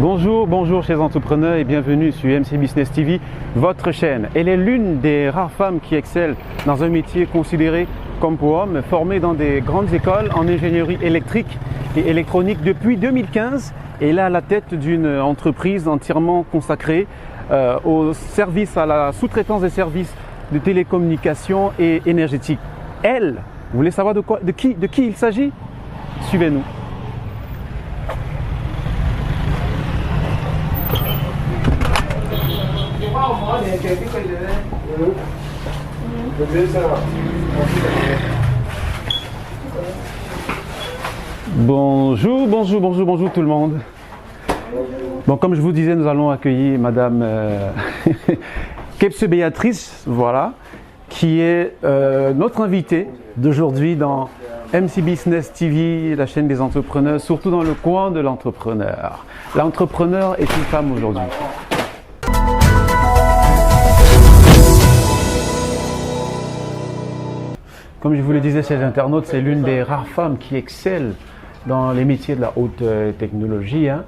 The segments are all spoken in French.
Bonjour, bonjour chers entrepreneurs et bienvenue sur MC Business TV, votre chaîne. Elle est l'une des rares femmes qui excellent dans un métier considéré comme pour hommes, formée dans des grandes écoles en ingénierie électrique et électronique depuis 2015. Elle est à la tête d'une entreprise entièrement consacrée au service, à la sous-traitance des services de télécommunications et énergétique. Elle, vous voulez savoir de qui il s'agit? Suivez-nous. Bonjour, bonjour, bonjour, bonjour tout le monde. Bon, comme je vous disais, nous allons accueillir Madame Kepse Béatrice, voilà, qui est notre invitée d'aujourd'hui dans MC Business TV, la chaîne des entrepreneurs, surtout dans le coin de l'entrepreneur. L'entrepreneur est une femme aujourd'hui. Comme je vous le disais, chers internautes, c'est l'une des rares femmes qui excelle dans les métiers de la haute technologie. Hein.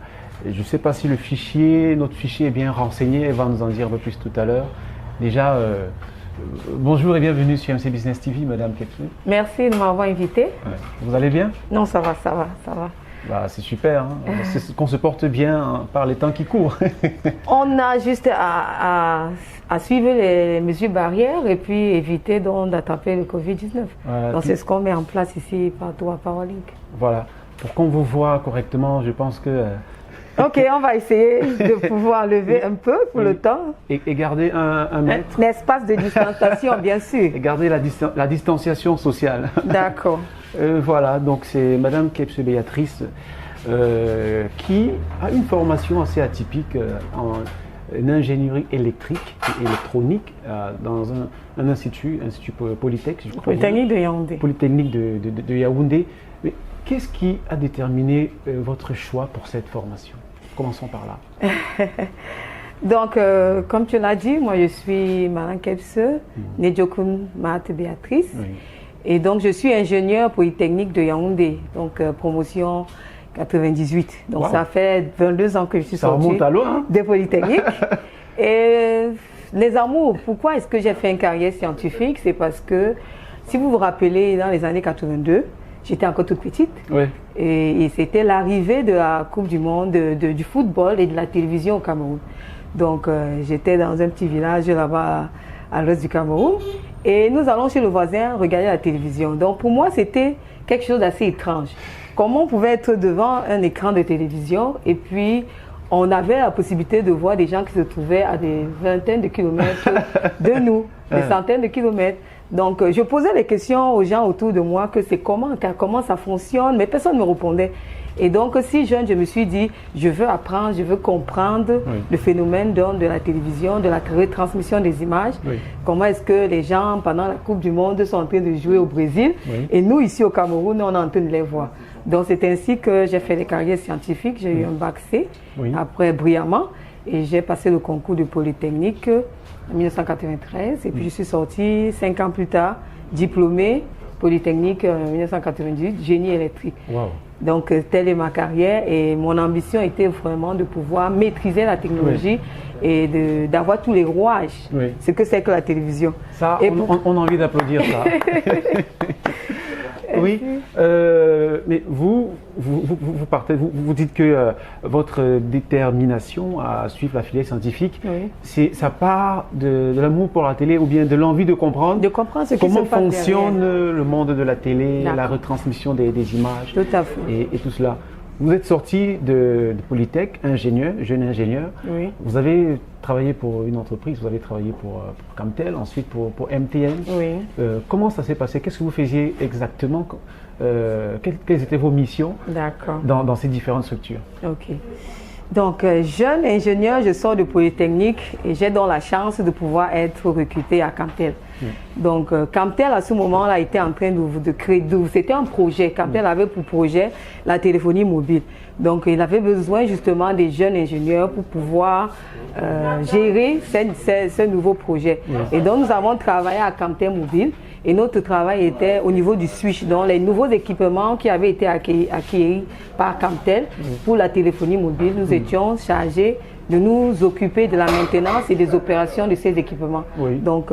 Je ne sais pas si notre fichier est bien renseigné, elle va nous en dire un peu plus tout à l'heure. Déjà, bonjour et bienvenue sur MC Business TV, Madame Kepse. Merci de m'avoir invité. Vous allez bien? Non, ça va. Bah, c'est super, hein. C'est qu'on se porte bien hein, par les temps qui courent. On a juste à suivre les mesures barrières et puis éviter d'attraper le Covid-19. Donc c'est ce qu'on met en place ici partout à Powerlink. Voilà, pour qu'on vous voit correctement, je pense que... Ok, on va essayer de pouvoir lever un peu pour le temps. Et garder un mètre. Un espace de distanciation, bien sûr. Et garder la distanciation sociale. D'accord. Voilà, donc c'est Madame Kepse Béatrice qui a une formation assez atypique en ingénierie électrique et électronique dans un institut Polytech, je crois. Polytechnique de Yaoundé. Polytechnique de Yaoundé. Mais qu'est-ce qui a déterminé votre choix pour cette formation? Commençons par là. Donc, comme tu l'as dit, moi je suis Madame Kepse, Nedjokun Mahat Béatrice. Oui. Et donc, je suis ingénieur polytechnique de Yaoundé, donc promotion 98. Donc, ça fait 22 ans que je suis sortie de Polytechnique. Et les amours, pourquoi est-ce que j'ai fait une carrière scientifique? C'est parce que, si vous vous rappelez, dans les années 82, j'étais encore toute petite. Oui. Et c'était l'arrivée de la Coupe du Monde, du football et de la télévision au Cameroun. Donc, j'étais dans un petit village là-bas à l'ouest du Cameroun. Et nous allons chez le voisin regarder la télévision. Donc pour moi, c'était quelque chose d'assez étrange. Comment on pouvait être devant un écran de télévision et puis on avait la possibilité de voir des gens qui se trouvaient à des vingtaines de kilomètres de nous, des centaines de kilomètres. Donc je posais les questions aux gens autour de moi que c'est comment ça fonctionne, mais personne ne me répondait. Et donc, si jeune, je me suis dit, je veux apprendre, je veux comprendre le phénomène de la télévision, de la retransmission des images. Oui. Comment est-ce que les gens, pendant la Coupe du Monde, sont en train de jouer au Brésil. Oui. Et nous, ici au Cameroun, on est en train de les voir. Donc, c'est ainsi que j'ai fait des carrières scientifiques. J'ai eu un bac C, après brillamment. Et j'ai passé le concours de Polytechnique en 1993. Et puis, je suis sortie 5 ans plus tard, diplômée Polytechnique en 1998, génie électrique. Wow. Donc, telle est ma carrière et mon ambition était vraiment de pouvoir maîtriser la technologie et d'avoir tous les rouages, ce que c'est que la télévision. Ça, on a envie d'applaudir ça. Oui, mais vous dites que votre détermination à suivre la filière scientifique, ça part de l'amour pour la télé ou bien de l'envie de comprendre, comment fonctionne le monde de la télé, la retransmission des images. Tout à fait. Et tout cela. Vous êtes sorti de Polytech, jeune ingénieur. Oui. Vous avez travaillé pour une entreprise, vous avez travaillé pour Camtel, ensuite pour MTN. Oui. Comment ça s'est passé? Qu'est-ce que vous faisiez exactement? Quelles étaient vos missions dans ces différentes structures? Ok. Donc, jeune ingénieur, je sors de Polytechnique et j'ai donc la chance de pouvoir être recruté à Camtel. Donc, Camtel, à ce moment-là, était en train de créer, c'était un projet. Camtel avait pour projet la téléphonie mobile. Donc, il avait besoin justement des jeunes ingénieurs pour pouvoir gérer ce nouveau projet. Et donc, nous avons travaillé à Camtel Mobile. Et notre travail était au niveau du switch, donc les nouveaux équipements qui avaient été acquis par Camtel pour la téléphonie mobile. Nous étions chargés de nous occuper de la maintenance et des opérations de ces équipements. Donc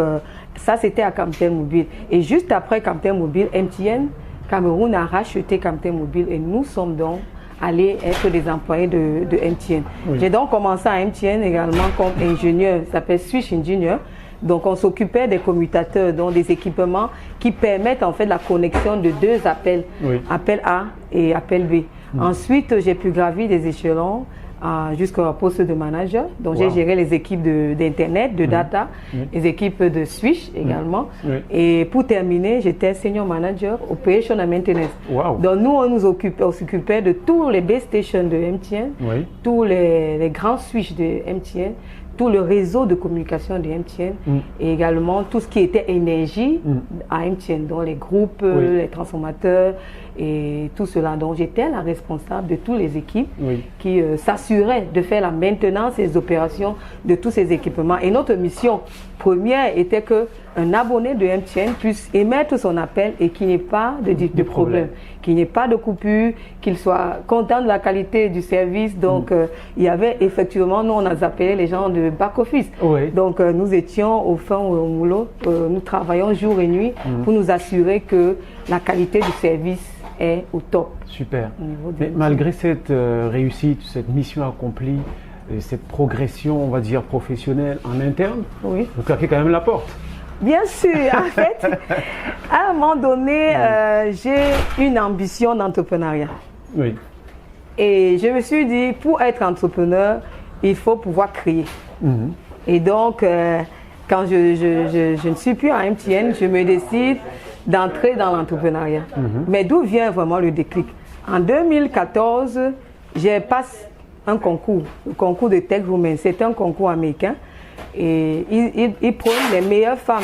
ça, c'était à Camtel Mobile. Et juste après Camtel Mobile, MTN Cameroun a racheté Camtel Mobile et nous sommes donc allés être des employés de MTN. J'ai donc commencé à MTN également comme ingénieur, ça s'appelle Switch Engineer. Donc on s'occupait des commutateurs, donc des équipements qui permettent en fait la connexion de deux appels, appel A et appel B. Ensuite, j'ai pu gravir des échelons jusqu'au poste de manager. Donc j'ai géré les équipes d'internet, de data, les équipes de switch également. Et pour terminer, j'étais senior manager operation and maintenance. Donc nous on s'occupait de tous les base stations de MTN, tous les grands switches de MTN, tout le réseau de communication de MTN et également tout ce qui était énergie à MTN, donc les groupes, les transformateurs et tout cela. Donc j'étais la responsable de toutes les équipes qui s'assuraient de faire la maintenance et les opérations de tous ces équipements. Et notre mission première était qu'un abonné de MTN puisse émettre son appel et qu'il n'y ait pas de problème, qu'il n'y ait pas de coupure, qu'il soit content de la qualité du service. Donc il y avait effectivement, nous on a appelé les gens de back-office. Donc nous étions au fond au moulot, nous travaillons jour et nuit pour nous assurer que la qualité du service est au top. Super. Mais malgré cette réussite, cette mission accomplie, et cette progression, on va dire, professionnelle en interne, vous claquez quand même la porte. Bien sûr. En fait, à un moment donné, j'ai une ambition d'entrepreneuriat. Et je me suis dit, pour être entrepreneur, il faut pouvoir créer. Et donc, quand je ne suis plus à MTN, je me décide d'entrer dans l'entrepreneuriat. Mais d'où vient vraiment le déclic? En 2014, j'ai passé un concours, le concours de Tech Women. C'est un concours américain et ils prônent les meilleures femmes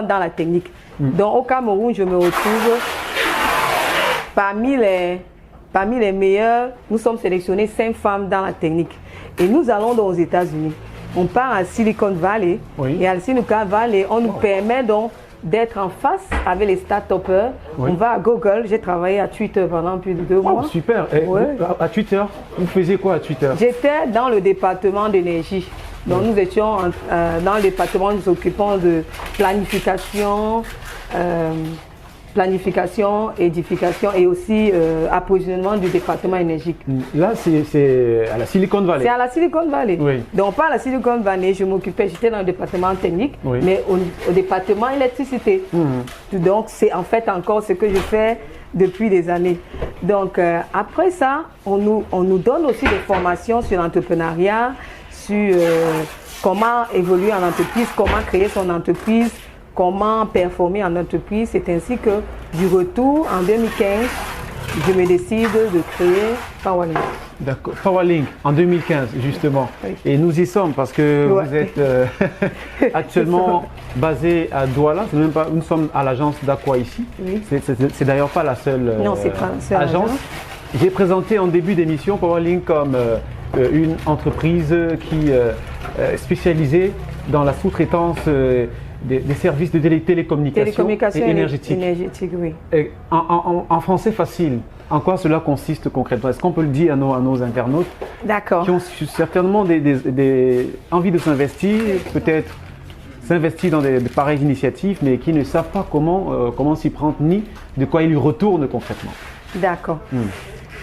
dans la technique. Donc au Cameroun, je me retrouve parmi les meilleures. Nous sommes sélectionnés 5 femmes dans la technique et nous allons aux États-Unis. On part à Silicon Valley et à Silicon Valley, on nous permet donc d'être en face avec les start-upers. On va à Google. J'ai travaillé à Twitter pendant plus de 2 mois. Super. Et à Twitter, vous faisiez quoi à Twitter? J'étais dans le département d'énergie. Donc nous étions dans le département, nous nous occupons de planification, édification et aussi approvisionnement du département énergique. Là, c'est à la Silicon Valley. C'est à la Silicon Valley. Donc, pas à la Silicon Valley, j'étais dans le département technique, mais au département électricité. Donc, c'est en fait encore ce que je fais depuis des années. Donc, après ça, on nous donne aussi des formations sur l'entrepreneuriat, sur comment évoluer en entreprise, comment créer son entreprise, comment performer en entreprise. C'est ainsi que, du retour, en 2015, je me décide de créer PowerLink. D'accord, PowerLink, en 2015, justement. Et nous y sommes parce que vous êtes actuellement basé à Douala. C'est même pas, nous sommes à l'agence d'Aqua ici. C'est d'ailleurs pas la seule agence. J'ai présenté en début d'émission PowerLink comme une entreprise qui est spécialisée dans la sous-traitance des services de télécommunication et énergétique. Et en français facile, en quoi cela consiste concrètement? Est-ce qu'on peut le dire à nos internautes qui ont certainement des envies de s'investir, peut-être s'investir dans des pareilles initiatives, mais qui ne savent pas comment s'y prendre ni de quoi ils lui retournent concrètement? D'accord.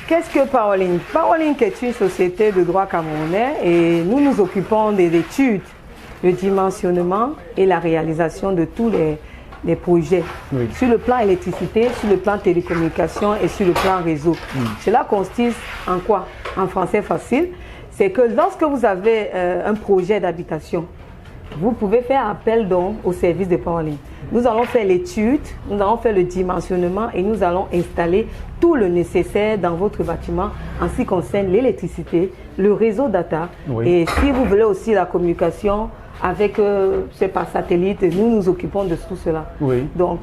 Qu'est-ce que PowerLink? PowerLink est une société de droit camerounais et nous nous occupons des études, le dimensionnement et la réalisation de tous les projets sur le plan électricité, sur le plan télécommunication et sur le plan réseau. Cela consiste en quoi? En français facile, c'est que lorsque vous avez un projet d'habitation, vous pouvez faire appel donc au service de PowerLink. Nous allons faire l'étude, nous allons faire le dimensionnement et nous allons installer tout le nécessaire dans votre bâtiment en ce qui concerne l'électricité, le réseau data et si vous voulez aussi la communication avec par satellite, nous nous occupons de tout cela. Donc,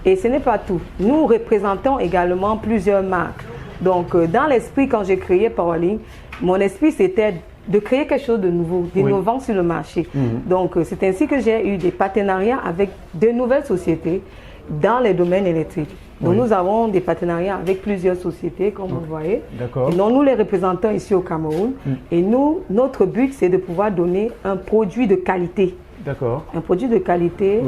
et ce n'est pas tout. Nous représentons également plusieurs marques. Donc, dans l'esprit, quand j'ai créé Powerlink, mon esprit, c'était de créer quelque chose de nouveau, d'innovant sur le marché. Donc, c'est ainsi que j'ai eu des partenariats avec de nouvelles sociétés dans les domaines électriques. Donc, nous avons des partenariats avec plusieurs sociétés, comme vous le voyez. D'accord. Donc, nous les représentons ici au Cameroun. Et nous, notre but, c'est de pouvoir donner un produit de qualité. D'accord. Un produit de qualité,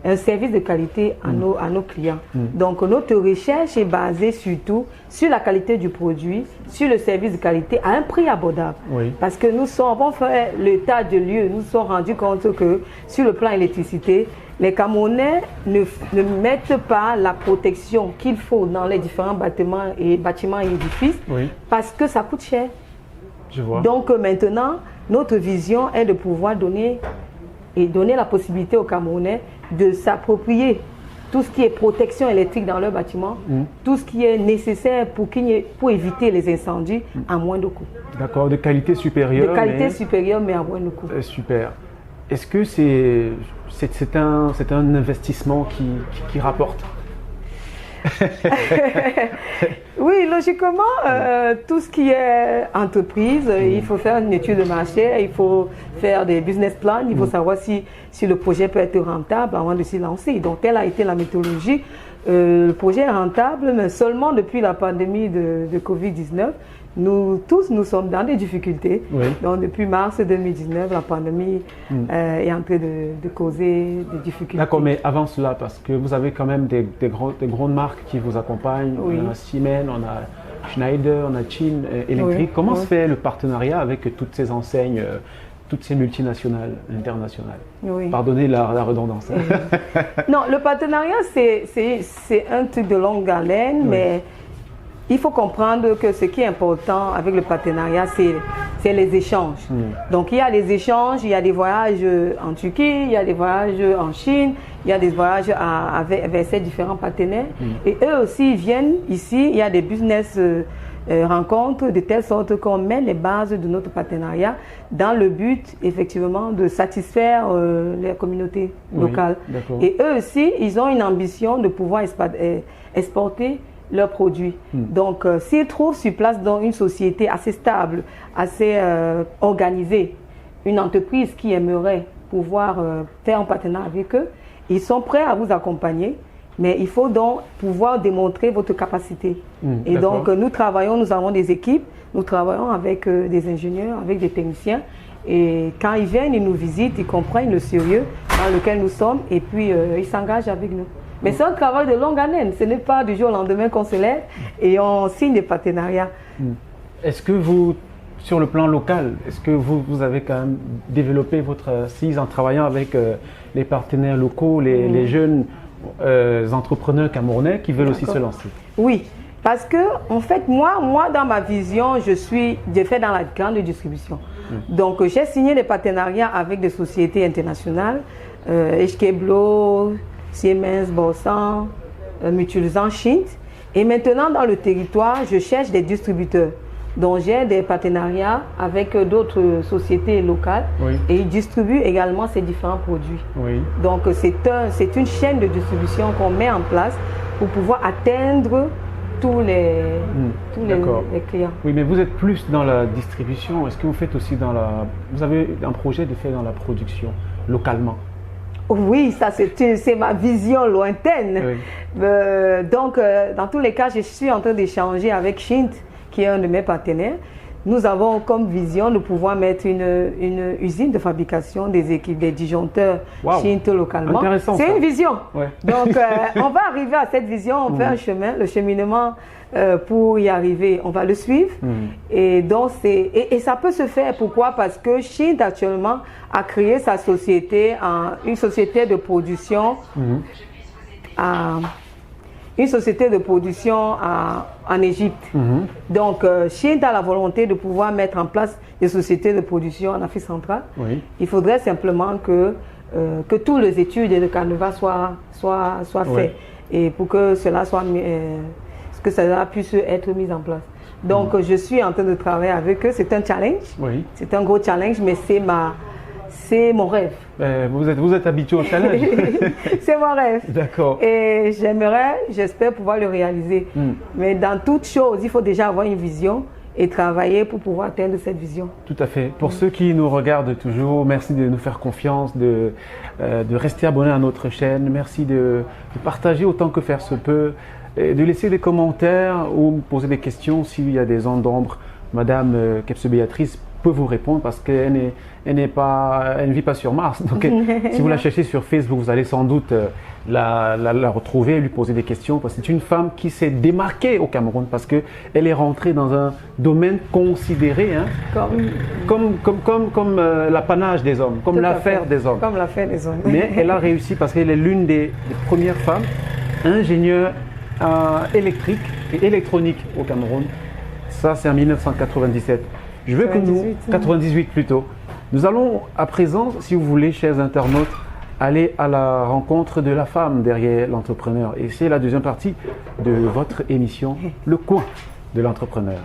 un service de qualité à nos clients. Donc, notre recherche est basée surtout sur la qualité du produit, sur le service de qualité à un prix abordable. Parce que nous avons fait l'état de lieu, nous sommes rendus compte que sur le plan électricité, les Camerounais ne mettent pas la protection qu'il faut dans les différents bâtiments et édifices parce que ça coûte cher. Je vois. Donc maintenant, notre vision est de pouvoir donner la possibilité aux Camerounais de s'approprier tout ce qui est protection électrique dans leur bâtiment, tout ce qui est nécessaire pour éviter les incendies à moindre coût. D'accord, de qualité supérieure. De qualité supérieure, mais à moindre coût. Super. Est-ce que c'est un investissement qui rapporte? Oui, logiquement, tout ce qui est entreprise, il faut faire une étude de marché, il faut faire des business plans, il faut savoir si le projet peut être rentable avant de s'y lancer. Donc, telle a été la méthodologie. Le projet est rentable, mais seulement depuis la pandémie de Covid-19. Nous sommes dans des difficultés. Donc, depuis mars 2019, la pandémie est en train de causer des difficultés. D'accord, mais avant cela, parce que vous avez quand même des grandes marques qui vous accompagnent. On a Siemens, on a Schneider, on a Chin Electric. Comment se fait le partenariat avec toutes ces enseignes, toutes ces multinationales, internationales? Pardonnez la redondance. Non, le partenariat, c'est un truc de longue haleine, mais il faut comprendre que ce qui est important avec le partenariat, c'est les échanges. Donc, il y a les échanges, il y a des voyages en Turquie, il y a des voyages en Chine, il y a des voyages vers ces différents partenaires. Et eux aussi viennent ici, il y a des business rencontres de telle sorte qu'on met les bases de notre partenariat dans le but, effectivement, de satisfaire les communautés locales. Et eux aussi, ils ont une ambition de pouvoir exporter leurs produits. Donc, s'ils trouvent sur place dans une société assez stable, assez organisée, une entreprise qui aimerait pouvoir faire un partenariat avec eux, ils sont prêts à vous accompagner, mais il faut donc pouvoir démontrer votre capacité. Et donc, nous avons des équipes, nous travaillons avec des ingénieurs, avec des techniciens, et quand ils viennent, ils nous visitent, ils comprennent le sérieux dans lequel nous sommes, et puis ils s'engagent avec nous. Mais c'est un travail de longue haleine. Ce n'est pas du jour au lendemain qu'on se lève et on signe des partenariats. Est-ce que vous, sur le plan local, est-ce que vous avez quand même développé votre assise en travaillant avec les partenaires locaux, les jeunes entrepreneurs camerounais qui veulent aussi se lancer? Oui, parce que en fait, moi dans ma vision, j'ai fait dans la grande distribution. Donc, j'ai signé des partenariats avec des sociétés internationales, HK Blow, Siemens, Borsan, Mutualisant, Schint. Et maintenant, dans le territoire, je cherche des distributeurs. Donc, j'ai des partenariats avec d'autres sociétés locales et ils distribuent également ces différents produits. Donc, c'est une chaîne de distribution qu'on met en place pour pouvoir atteindre tous les clients. Oui, mais vous êtes plus dans la distribution. Est-ce que vous faites aussi vous avez un projet de faire dans la production localement? Oui, ça c'est ma vision lointaine. Donc, dans tous les cas, je suis en train d'échanger avec Schint, qui est un de mes partenaires. Nous avons comme vision de pouvoir mettre une usine de fabrication des disjoncteurs Schint localement. C'est une vision. Donc, on va arriver à cette vision, on fait un chemin, le cheminement pour y arriver, on va le suivre. Et donc, ça peut se faire. Pourquoi? Parce que Schint actuellement a créé sa société, une société de production en Égypte. Donc, Schint a la volonté de pouvoir mettre en place des sociétés de production en Afrique centrale. Il faudrait simplement que toutes les études et le canevas soient faits et pour que cela puisse être mis en place. Donc, je suis en train de travailler avec eux. C'est un challenge. C'est un gros challenge, mais c'est mon rêve. Vous êtes habitué au challenge. C'est mon rêve. D'accord. Et j'espère pouvoir le réaliser. Mais dans toute chose, il faut déjà avoir une vision et travailler pour pouvoir atteindre cette vision. Tout à fait. Pour ceux qui nous regardent toujours, merci de nous faire confiance, de rester abonnés à notre chaîne. Merci de partager autant que faire se peut, et de laisser des commentaires ou poser des questions s'il y a des zones d'ombre. Madame Kebse Béatrice peut vous répondre parce qu'elle ne vit pas sur Mars. Donc, si vous la cherchez sur Facebook, vous allez sans doute la retrouver et lui poser des questions. Parce que c'est une femme qui s'est démarquée au Cameroun parce qu'elle est rentrée dans un domaine considéré comme l'apanage des hommes, comme l'affaire des hommes. Comme l'affaire des hommes. Mais elle a réussi parce qu'elle est l'une des premières femmes ingénieures électriques et électroniques au Cameroun. Ça, c'est en 1997. Je veux que nous, 98 plutôt, nous allons à présent, si vous voulez, chers internautes, aller à la rencontre de la femme derrière l'entrepreneur. Et c'est la deuxième partie de votre émission, Le Coin de l'entrepreneur.